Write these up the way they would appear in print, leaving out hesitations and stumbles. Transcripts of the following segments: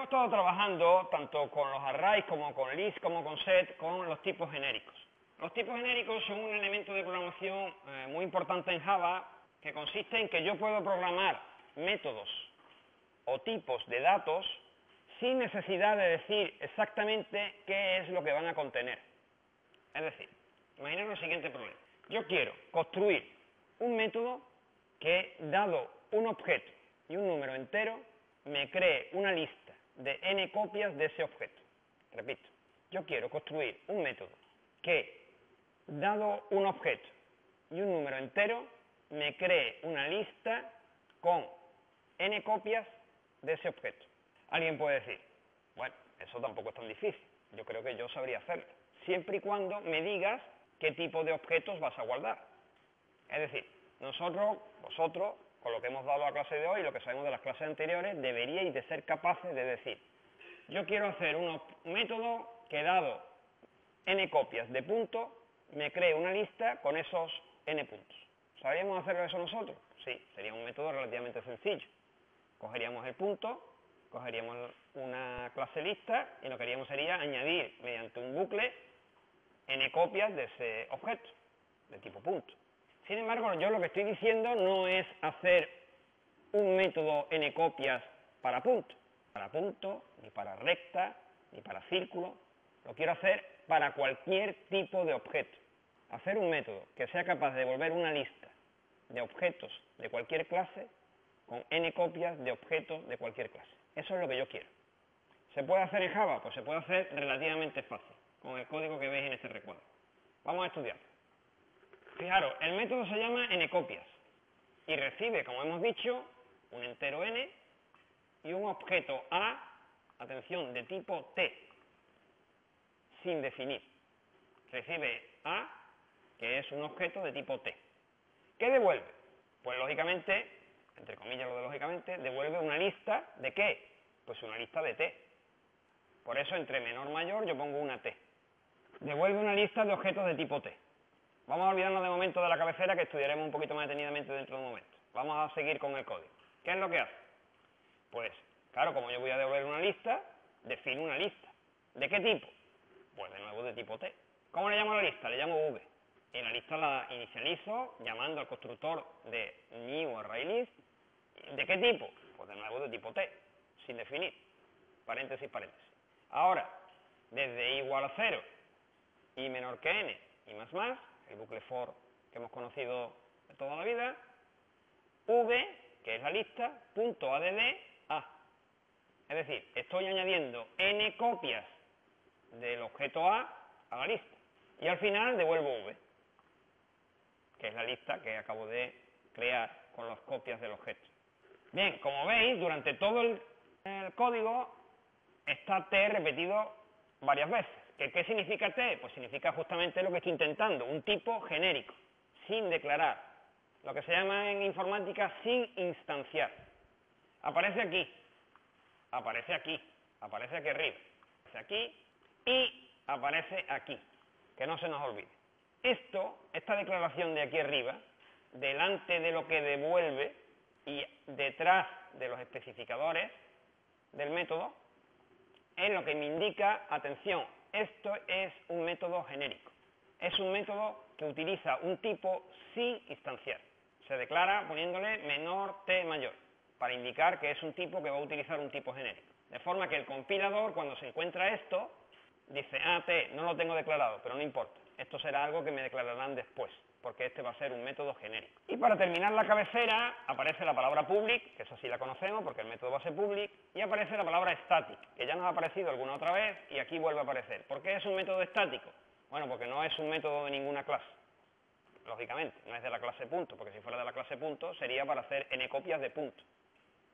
hemos estado trabajando tanto con los arrays como con list como con set con los tipos genéricos. Los tipos genéricos son un elemento de programación muy importante en Java que consiste en que yo puedo programar métodos o tipos de datos sin necesidad de decir exactamente qué es lo que van a contener. Es decir, imaginaos el siguiente problema. Yo quiero construir un método que, dado un objeto y un número entero, me cree una lista de n copias de ese objeto. Repito, yo quiero construir un método que, dado un objeto y un número entero, me cree una lista con n copias de ese objeto. Alguien puede decir, bueno, eso tampoco es tan difícil, yo creo que yo sabría hacerlo, siempre y cuando me digas qué tipo de objetos vas a guardar. Es decir, vosotros, con lo que hemos dado a la clase de hoy y lo que sabemos de las clases anteriores, deberíais de ser capaces de decir, yo quiero hacer un método que, dado n copias de punto, me cree una lista con esos n puntos. ¿Sabríamos hacerlo eso nosotros? Sí, sería un método relativamente sencillo. Cogeríamos el punto, cogeríamos una clase lista y lo que haríamos sería añadir mediante un bucle n copias de ese objeto, de tipo punto. Sin embargo, yo lo que estoy diciendo no es hacer un método n copias para punto, ni para recta, ni para círculo. Lo quiero hacer para cualquier tipo de objeto. Hacer un método que sea capaz de devolver una lista de objetos de cualquier clase con n copias de objetos de cualquier clase. Eso es lo que yo quiero. ¿Se puede hacer en Java? Pues se puede hacer relativamente fácil, con el código que veis en este recuadro. Vamos a estudiarlo. Fijaros, el método se llama ncopias y recibe, como hemos dicho, un entero n y un objeto a, atención, de tipo t, sin definir. Recibe a, que es un objeto de tipo t. ¿Qué devuelve? Pues lógicamente, entre comillas lo de lógicamente, devuelve una lista de ¿qué? Pues una lista de t. Por eso entre menor mayor yo pongo una t. Devuelve una lista de objetos de tipo t. Vamos a olvidarnos de momento de la cabecera, que estudiaremos un poquito más detenidamente dentro de un momento. Vamos a seguir con el código. ¿Qué es lo que hace? Pues, claro, como yo voy a devolver una lista, defino una lista. ¿De qué tipo? Pues de nuevo de tipo t. ¿Cómo le llamo a la lista? Le llamo v. Y la lista la inicializo llamando al constructor de newArrayList. ¿De qué tipo? Pues de nuevo de tipo t, sin definir. Paréntesis, paréntesis. Ahora, desde igual a 0 y menor que n y más, el bucle for que hemos conocido de toda la vida, v, que es la lista, punto add a. Es decir, estoy añadiendo n copias del objeto a la lista. Y al final devuelvo v, que es la lista que acabo de crear con las copias del objeto. Bien, como veis, durante todo el código está t repetido varias veces. ¿Qué significa t? Pues significa justamente lo que estoy intentando, un tipo genérico, sin declarar, lo que se llama en informática sin instanciar. Aparece aquí, aparece aquí, aparece aquí arriba, aparece aquí y aparece aquí, que no se nos olvide. Esta declaración de aquí arriba, delante de lo que devuelve y detrás de los especificadores del método, es lo que me indica, atención, esto es un método genérico. Es un método que utiliza un tipo sin instanciar. Se declara poniéndole menor t mayor, para indicar que es un tipo que va a utilizar un tipo genérico. De forma que el compilador, cuando se encuentra esto, dice, t, no lo tengo declarado, pero no importa. Esto será algo que me declararán después, porque este va a ser un método genérico. Y para terminar la cabecera, aparece la palabra public, que esa sí la conocemos porque el método va a ser public, y aparece la palabra static, que ya nos ha aparecido alguna otra vez, y aquí vuelve a aparecer. ¿Por qué es un método estático? Bueno, porque no es un método de ninguna clase. Lógicamente, no es de la clase punto, porque si fuera de la clase punto sería para hacer n copias de punto.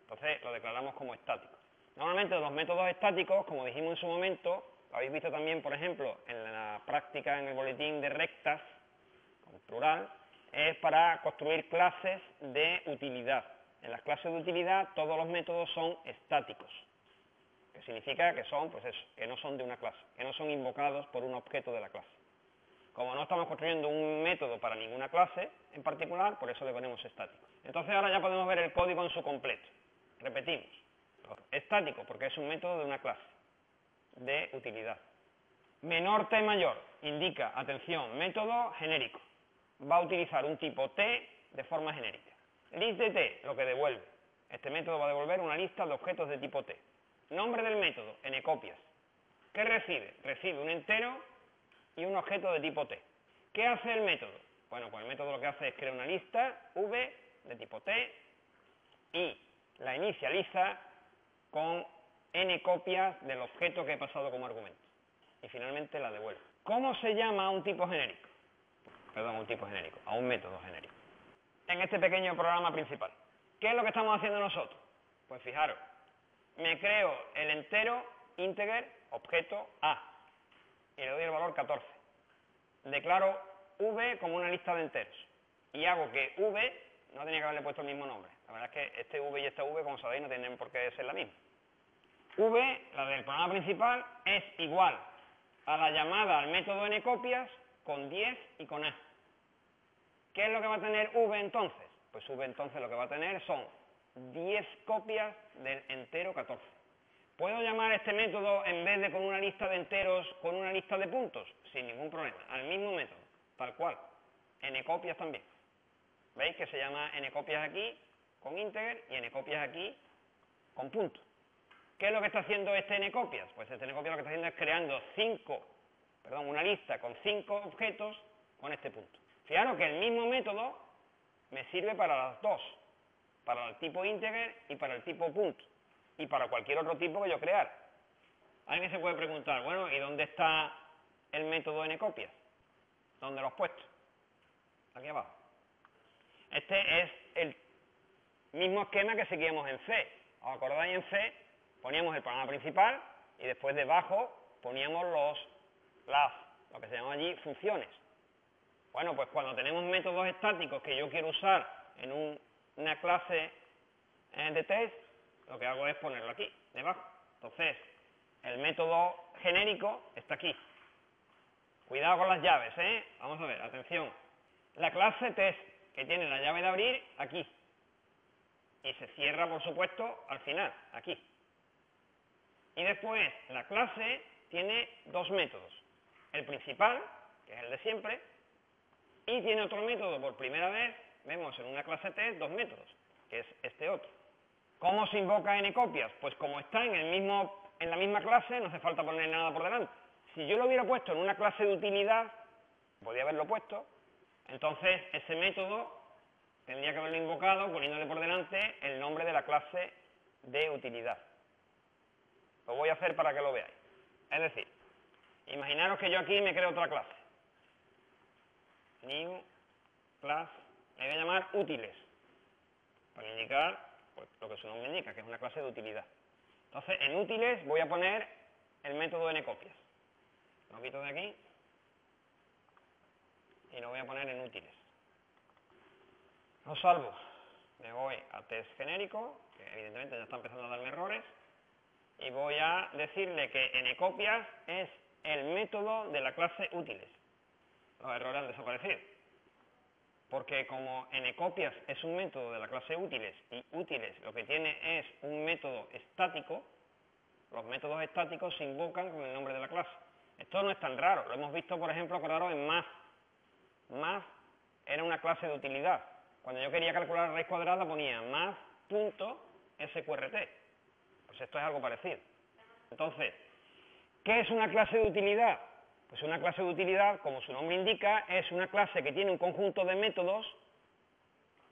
Entonces lo declaramos como estático. Normalmente los métodos estáticos, como dijimos en su momento, lo habéis visto también, por ejemplo, en la práctica en el boletín de rectas, con plural, es para construir clases de utilidad. En las clases de utilidad todos los métodos son estáticos, que significa que son, pues eso, que no son de una clase, que no son invocados por un objeto de la clase. Como no estamos construyendo un método para ninguna clase en particular, por eso le ponemos estático. Entonces ahora ya podemos ver el código en su completo. Repetimos. Estático, porque es un método de una clase de utilidad. Menor T mayor indica, atención, método genérico. Va a utilizar un tipo T de forma genérica. List de T, lo que devuelve. Este método va a devolver una lista de objetos de tipo T. Nombre del método, ncopias. ¿Qué recibe? Recibe un entero y un objeto de tipo T. ¿Qué hace el método? Bueno, pues el método lo que hace es crear una lista V de tipo T y la inicializa con n copias del objeto que he pasado como argumento. Y finalmente la devuelve. ¿Cómo se llama a un tipo genérico? Perdón, un tipo genérico, a un método genérico. En este pequeño programa principal. ¿Qué es lo que estamos haciendo nosotros? Pues fijaros, me creo el entero integer objeto A y le doy el valor 14. Declaro V como una lista de enteros y hago que V, no tenía que haberle puesto el mismo nombre. La verdad es que este V y esta V, como sabéis, no tienen por qué ser la misma. V, la del programa principal, es igual a la llamada al método ncopias con 10 y con A. ¿Qué es lo que va a tener V entonces? Pues V entonces lo que va a tener son 10 copias del entero 14. ¿Puedo llamar este método en vez de con una lista de enteros con una lista de puntos? Sin ningún problema, al mismo método, tal cual. Ncopias también. ¿Veis que se llama ncopias aquí con integer y ncopias aquí con puntos? ¿Qué es lo que está haciendo este ncopias? Pues este ncopias lo que está haciendo es creando una lista con 5 objetos con este punto. Fijaros que el mismo método me sirve para las dos, para el tipo integer y para el tipo punto, y para cualquier otro tipo que yo creara. Alguien se puede preguntar, bueno, ¿y dónde está el método ncopias? ¿Dónde lo has puesto? Aquí abajo. Este es el mismo esquema que seguíamos en C. ¿Os acordáis? En C poníamos el programa principal y después debajo poníamos lo que se llama allí funciones. Bueno, pues cuando tenemos métodos estáticos que yo quiero usar en una clase de test, lo que hago es ponerlo aquí, debajo. Entonces, el método genérico está aquí. Cuidado con las llaves, ¿eh? Vamos a ver, atención. La clase test, que tiene la llave de abrir aquí. Y se cierra, por supuesto, al final, aquí. Y después, la clase tiene dos métodos. El principal, que es el de siempre, y tiene otro método. Por primera vez, vemos en una clase test dos métodos, que es este otro. ¿Cómo se invoca ncopias? Pues como está en la misma clase, no hace falta poner nada por delante. Si yo lo hubiera puesto en una clase de utilidad, podría haberlo puesto, entonces ese método tendría que haberlo invocado poniéndole por delante el nombre de la clase de utilidad. Lo voy a hacer para que lo veáis. Es decir, imaginaros que yo aquí me creo otra clase. New class, le voy a llamar útiles, para indicar pues, lo que su nombre indica, que es una clase de utilidad. Entonces, en útiles voy a poner el método ncopias. Lo quito de aquí y lo voy a poner en útiles. Lo salvo. Me voy a test genérico, que evidentemente ya está empezando a darme errores, y voy a decirle que ncopias es el método de la clase útiles. Los errores han desaparecido. Porque como ncopias es un método de la clase útiles, y útiles lo que tiene es un método estático, los métodos estáticos se invocan con el nombre de la clase. Esto no es tan raro, lo hemos visto, por ejemplo, acordaros en math. Math era una clase de utilidad. Cuando yo quería calcular la raíz cuadrada ponía math.sqrt. Pues esto es algo parecido. Entonces, ¿qué es una clase de utilidad? Pues una clase de utilidad, como su nombre indica, es una clase que tiene un conjunto de métodos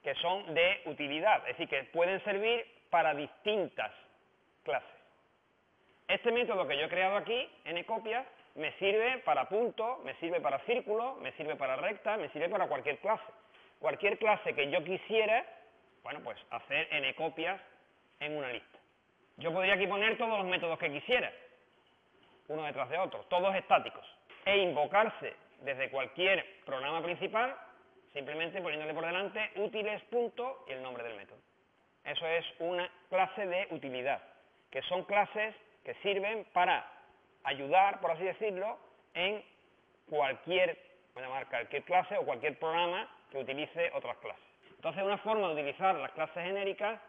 que son de utilidad, es decir, que pueden servir para distintas clases. Este método que yo he creado aquí, ncopias, me sirve para punto, me sirve para círculo, me sirve para recta, me sirve para cualquier clase. Cualquier clase que yo quisiera, bueno, pues hacer ncopias en una lista. Yo podría aquí poner todos los métodos que quisiera, uno detrás de otro, todos estáticos, e invocarse desde cualquier programa principal, simplemente poniéndole por delante útiles, punto y el nombre del método. Eso es una clase de utilidad, que son clases que sirven para ayudar, por así decirlo, en cualquier clase o cualquier programa que utilice otras clases. Entonces, una forma de utilizar las clases genéricas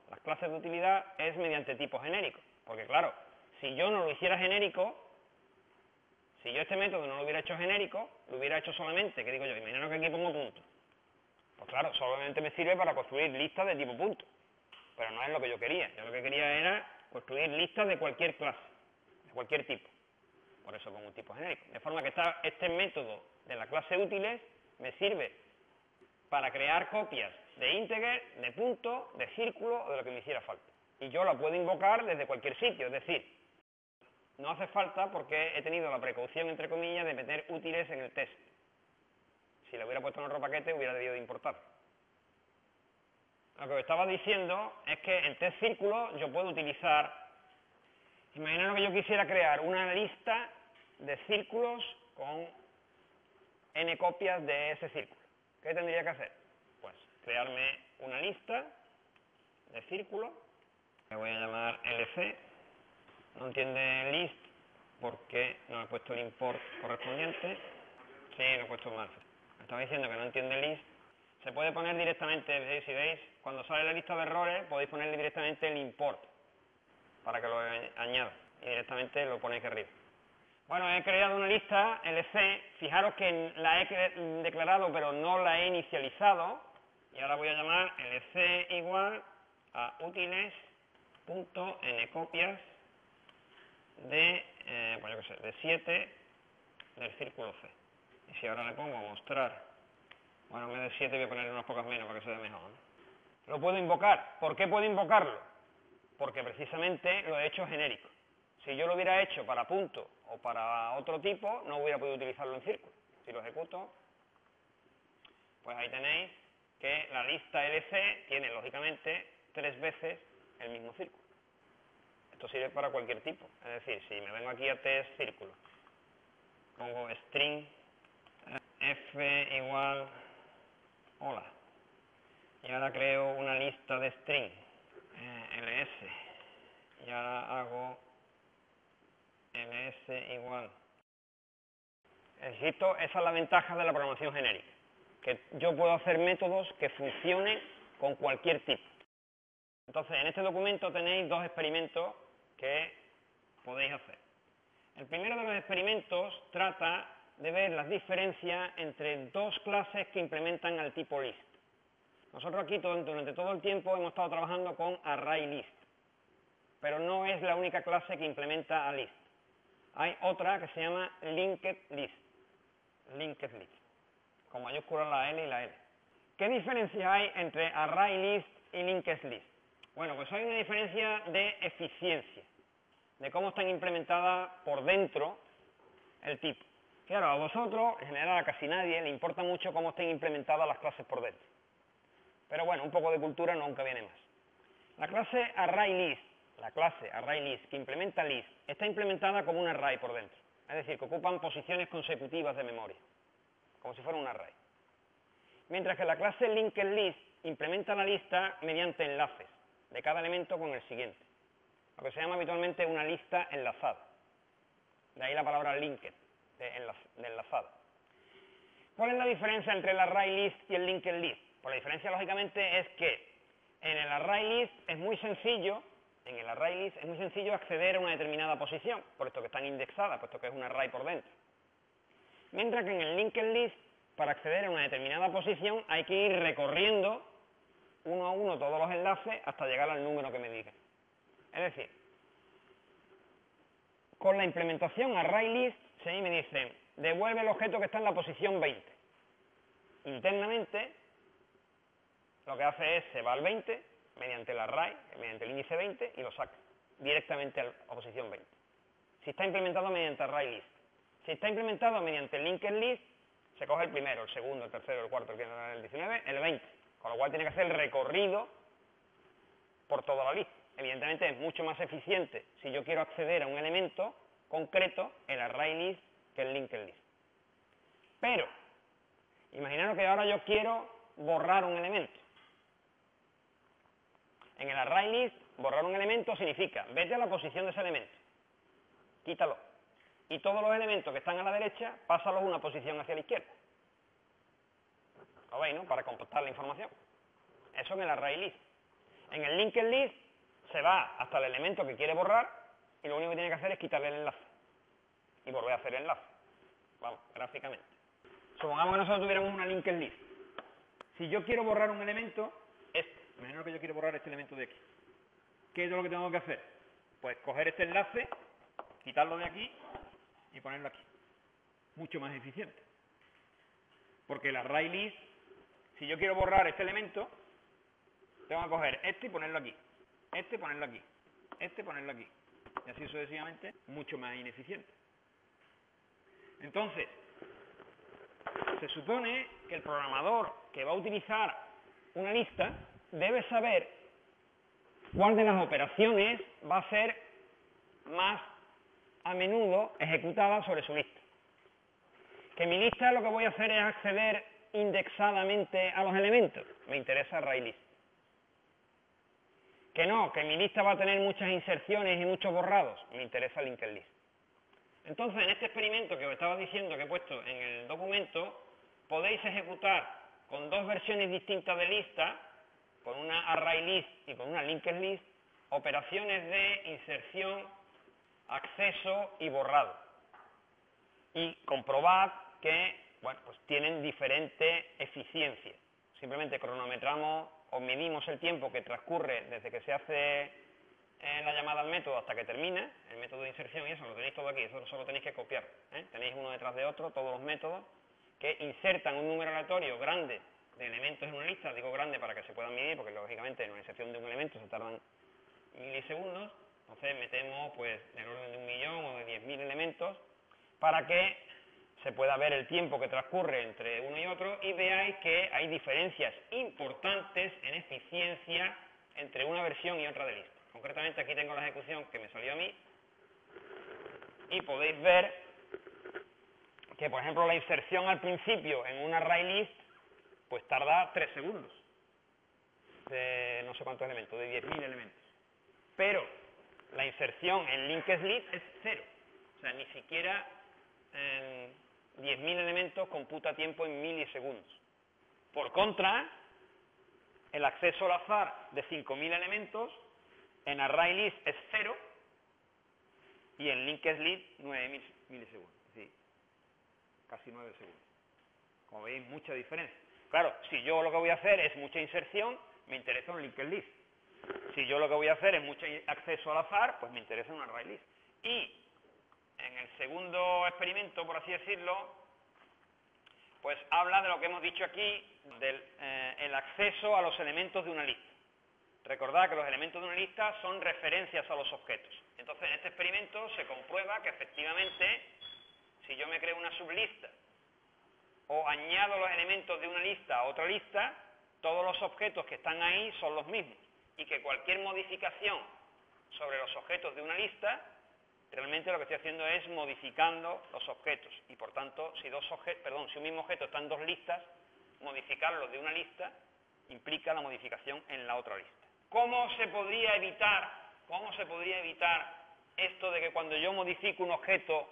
las clases de utilidad es mediante tipos genéricos. Porque claro, si yo no lo hiciera genérico, si yo este método no lo hubiera hecho genérico, lo hubiera hecho solamente, ¿qué digo yo? Imagino que aquí pongo punto. Pues claro, solamente me sirve para construir listas de tipo punto. Pero no es lo que yo quería. Yo lo que quería era construir listas de cualquier clase, de cualquier tipo. Por eso pongo un tipo genérico. De forma que este método de la clase útiles me sirve para crear copias de integer, de punto, de círculo o de lo que me hiciera falta. Y yo la puedo invocar desde cualquier sitio, es decir, no hace falta porque he tenido la precaución, entre comillas, de meter útiles en el test. Si lo hubiera puesto en otro paquete, hubiera debido de importar. Lo que os estaba diciendo es que en test círculo yo puedo utilizar, imaginaros que yo quisiera crear una lista de círculos con n copias de ese círculo. ¿Qué tendría que hacer? Pues crearme una lista de círculos, que voy a llamar LC, no entiende list porque no he puesto el import correspondiente, sí, lo he puesto mal, me estaba diciendo que no entiende list. Se puede poner directamente, si veis, cuando sale la lista de errores, podéis ponerle directamente el import, para que lo añada, y directamente lo ponéis aquí arriba. Bueno, he creado una lista LC, fijaros que la he declarado, pero no la he inicializado, y ahora voy a llamar LC igual a útiles.ncopias de, pues yo qué sé, de 7 del círculo C. Y si ahora le pongo a mostrar, bueno, en vez de 7 voy a ponerle unas pocas menos para que se vea mejor, ¿no? Lo puedo invocar. ¿Por qué puedo invocarlo? Porque precisamente lo he hecho genérico. Si yo lo hubiera hecho para punto o para otro tipo, no hubiera podido utilizarlo en círculo. Si lo ejecuto, pues ahí tenéis que la lista LC tiene, lógicamente, 3 veces el mismo círculo. Esto sirve para cualquier tipo. Es decir, si me vengo aquí a test círculo, pongo string f igual hola, y ahora creo una lista de string ls, y ahora hago ls igual. Insisto, esa es la ventaja de la programación genérica, que yo puedo hacer métodos que funcionen con cualquier tipo. Entonces, en este documento tenéis 2 experimentos que podéis hacer. El primero de los experimentos trata de ver las diferencias entre 2 clases que implementan al tipo list. Nosotros aquí durante todo el tiempo hemos estado trabajando con ArrayList, pero no es la única clase que implementa a list. Hay otra que se llama LinkedList, con mayúsculas la L y la L. ¿Qué diferencia hay entre ArrayList y LinkedList? Bueno, pues hay una diferencia de eficiencia, de cómo están implementadas por dentro el tipo. Claro, a vosotros, en general a casi nadie, le importa mucho cómo estén implementadas las clases por dentro. Pero bueno, un poco de cultura nunca viene más. La clase ArrayList, que implementa list, está implementada como un array por dentro. Es decir, que ocupan posiciones consecutivas de memoria, como si fuera un array. Mientras que la clase LinkedList implementa la lista mediante enlaces de cada elemento con el siguiente, lo que se llama habitualmente una lista enlazada. De ahí la palabra linked, de enlazada. ¿Cuál es la diferencia entre el ArrayList y el LinkedList? Pues la diferencia, lógicamente, es que en el ArrayList es muy sencillo acceder a una determinada posición, puesto que están indexadas, puesto que es un array por dentro. Mientras que en el LinkedList, para acceder a una determinada posición, hay que ir recorriendo uno a uno todos los enlaces hasta llegar al número que me digan. Es decir, con la implementación ArrayList, si me dicen, devuelve el objeto que está en la posición 20. Internamente, lo que hace es, se va al 20, mediante el array, mediante el índice 20, y lo saca directamente a la posición 20. Si está implementado mediante ArrayList. Si está implementado mediante LinkedList, se coge el primero, el segundo, el tercero, el cuarto, el 19, el 20. Con lo cual tiene que hacer el recorrido por toda la lista. Evidentemente es mucho más eficiente si yo quiero acceder a un elemento concreto, el ArrayList, que el LinkedList. Pero, imaginaros que ahora yo quiero borrar un elemento. En el ArrayList, borrar un elemento significa, vete a la posición de ese elemento, quítalo, y todos los elementos que están a la derecha, pásalos una posición hacia la izquierda. ¿Lo veis, no? Para compactar la información. Eso en el ArrayList. En el linked list se va hasta el elemento que quiere borrar y lo único que tiene que hacer es quitarle el enlace y volver a hacer el enlace. Vamos, gráficamente. Supongamos que nosotros tuviéramos una linked list. Si yo quiero borrar un elemento, imagino que yo quiero borrar este elemento de aquí. ¿Qué es lo que tengo que hacer? Pues coger este enlace, quitarlo de aquí y ponerlo aquí. Mucho más eficiente. Porque el array list, si yo quiero borrar este elemento, tengo que coger este y ponerlo aquí. Este y ponerlo aquí. Este y ponerlo aquí. Y así sucesivamente, mucho más ineficiente. Entonces, se supone que el programador que va a utilizar una lista debe saber cuál de las operaciones va a ser más a menudo ejecutada sobre su lista. Que mi lista lo que voy a hacer es acceder indexadamente a los elementos. Me interesa array list. Que no, que mi lista va a tener muchas inserciones y muchos borrados. Me interesa linked list. Entonces, en este experimento que os estaba diciendo que he puesto en el documento, podéis ejecutar con dos versiones distintas de lista, con una array list y con una linked list, operaciones de inserción, acceso y borrado. Y comprobad que, bueno, pues tienen diferente eficiencia. Simplemente cronometramos o medimos el tiempo que transcurre desde que se hace la llamada al método hasta que termina, el método de inserción y eso lo tenéis todo aquí, eso solo tenéis que copiar. Tenéis uno detrás de otro, todos los métodos que insertan un número aleatorio grande de elementos en una lista, digo grande para que se puedan medir, porque lógicamente en una inserción de un elemento se tardan milisegundos, entonces metemos pues del orden de 1.000.000 o de 10.000 elementos para que se pueda ver el tiempo que transcurre entre uno y otro y veáis que hay diferencias importantes en eficiencia entre una versión y otra de lista. Concretamente aquí tengo la ejecución que me salió a mí y podéis ver que, por ejemplo, la inserción al principio en un array list pues tarda 3 segundos de no sé cuántos elementos, de 10.000 elementos. Pero la inserción en linked list es 0. O sea, ni siquiera 10.000 elementos computa tiempo en milisegundos. Por contra, el acceso al azar de 5.000 elementos en array list es 0 y en linked list 9.000 milisegundos. Es decir, casi 9 segundos. Como veis, mucha diferencia. Claro, si yo lo que voy a hacer es mucha inserción, me interesa un linked list. Si yo lo que voy a hacer es mucho acceso al azar, pues me interesa un array list. Y en el segundo experimento, por así decirlo, pues habla de lo que hemos dicho aquí, del acceso a los elementos de una lista. Recordad que los elementos de una lista son referencias a los objetos. Entonces, en este experimento se comprueba que efectivamente, si yo me creo una sublista o añado los elementos de una lista a otra lista, todos los objetos que están ahí son los mismos. Y que cualquier modificación sobre los objetos de una lista, realmente lo que estoy haciendo es modificando los objetos. Y por tanto, si un mismo objeto está en dos listas, modificarlo de una lista implica la modificación en la otra lista. ¿Cómo se podría evitar esto de que cuando yo modifico un objeto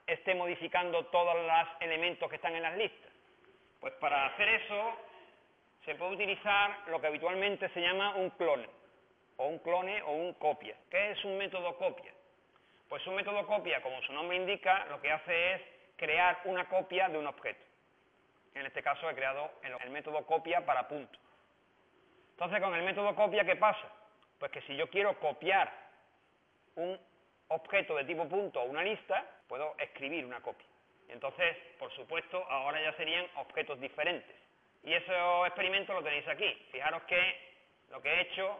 esté modificando todos los elementos que están en las listas? Pues para hacer eso se puede utilizar lo que habitualmente se llama un clone o un copia. ¿Qué es un método copia? Pues un método copia, como su nombre indica, lo que hace es crear una copia de un objeto. En este caso he creado el método copia para punto. Entonces, con el método copia, ¿qué pasa? Pues que si yo quiero copiar un objeto de tipo punto a una lista, puedo escribir una copia. Entonces, por supuesto, ahora ya serían objetos diferentes. Y ese experimento lo tenéis aquí. Fijaros que lo que he hecho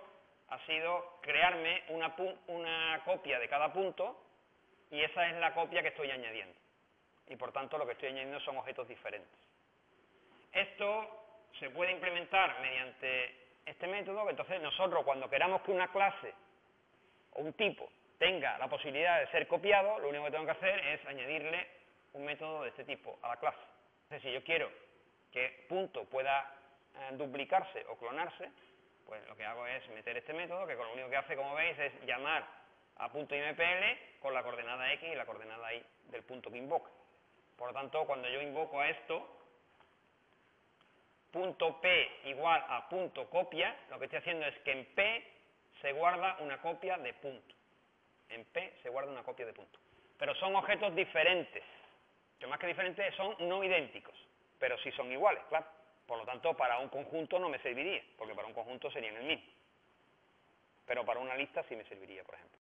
ha sido crearme una copia de cada punto y esa es la copia que estoy añadiendo. Y por tanto lo que estoy añadiendo son objetos diferentes. Esto se puede implementar mediante este método, que entonces nosotros cuando queramos que una clase o un tipo tenga la posibilidad de ser copiado, lo único que tengo que hacer es añadirle un método de este tipo a la clase. Entonces, si yo quiero que punto pueda duplicarse o clonarse, pues lo que hago es meter este método, que lo único que hace, como veis, es llamar a punto .impl con la coordenada x y la coordenada y del punto que invoca. Por lo tanto, cuando yo invoco a esto, punto P igual a punto copia, lo que estoy haciendo es que en P se guarda una copia de punto. En P se guarda una copia de punto. Pero son objetos diferentes. Que más que diferentes son no idénticos, pero sí son iguales, claro. Por lo tanto, para un conjunto no me serviría, porque para un conjunto serían el mismo. Pero para una lista sí me serviría, por ejemplo.